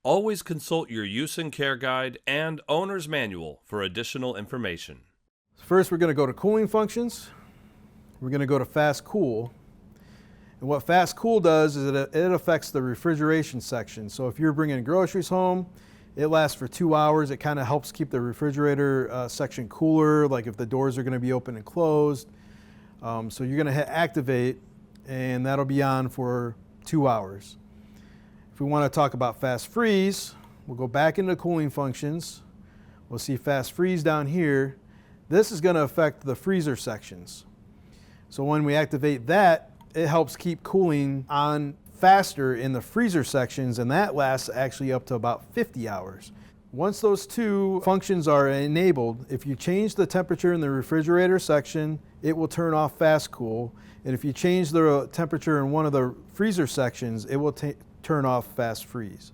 Always consult your use and care guide and owner's manual for additional information. First, we're going to go to cooling functions. We're going to go to fast cool. And what fast cool does is it affects the refrigeration section. So if you're bringing groceries home, it lasts for 2 hours. It kind of helps keep the refrigerator section cooler, like if the doors are going to be open and closed. So you're going to hit activate, and that'll be on for 2 hours. If we want to talk about fast freeze, we'll go back into cooling functions. We'll see fast freeze down here. This is going to affect the freezer sections. So when we activate that, it helps keep cooling on faster in the freezer sections, and that lasts actually up to about 50 hours. Once those two functions are enabled, if you change the temperature in the refrigerator section, it will turn off fast cool. And if you change the temperature in one of the freezer sections, it will turn off fast freeze.